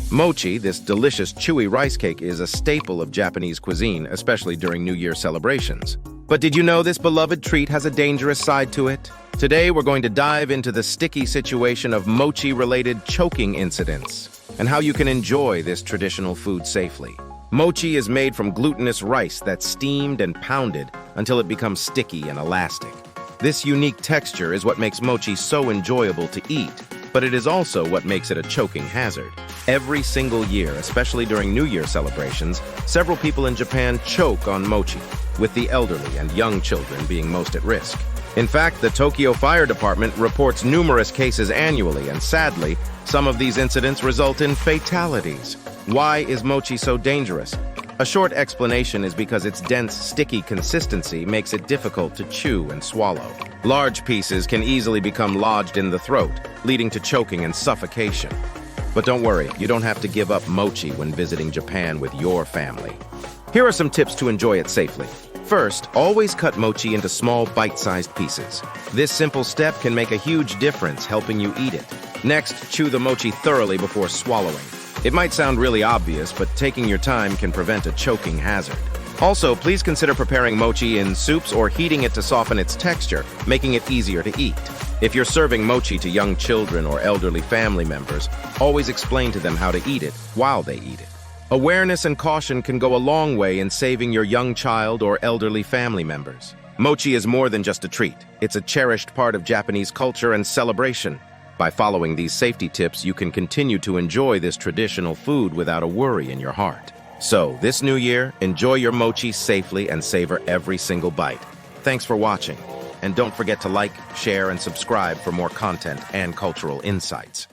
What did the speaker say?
Mochi, this delicious chewy rice cake, is a staple of Japanese cuisine, especially during New Year celebrations. But did you know this beloved treat has a dangerous side to it? Today, we're going to dive into the sticky situation of mochi-related choking incidents and how you can enjoy this traditional food safely. Mochi is made from glutinous rice that's steamed and pounded until it becomes sticky and elastic. This unique texture is what makes mochi so enjoyable to eat, but it is also what makes it a choking hazard. Every single year, especially during New Year celebrations, several people in Japan choke on mochi, with the elderly and young children being most at risk. In fact, the Tokyo Fire Department reports numerous cases annually, and sadly, some of these incidents result in fatalities. Why is mochi so dangerous? A short explanation is because its dense, sticky consistency makes it difficult to chew and swallow. Large pieces can easily become lodged in the throat, leading to choking and suffocation. But don't worry, you don't have to give up mochi when visiting Japan with your family. Here are some tips to enjoy it safely. First, always cut mochi into small, bite-sized pieces. This simple step can make a huge difference helping you eat it. Next, chew the mochi thoroughly before swallowing. It might sound really obvious, but taking your time can prevent a choking hazard. Also, please consider preparing mochi in soups or heating it to soften its texture, making it easier to eat. If you're serving mochi to young children or elderly family members, always explain to them how to eat it while they eat it. Awareness and caution can go a long way in saving your young child or elderly family members. Mochi is more than just a treat. It's a cherished part of Japanese culture and celebration. By following these safety tips, you can continue to enjoy this traditional food without a worry in your heart. So, this new year, enjoy your mochi safely and savor every single bite. Thanks for watching. And don't forget to like, share, and subscribe for more content and cultural insights.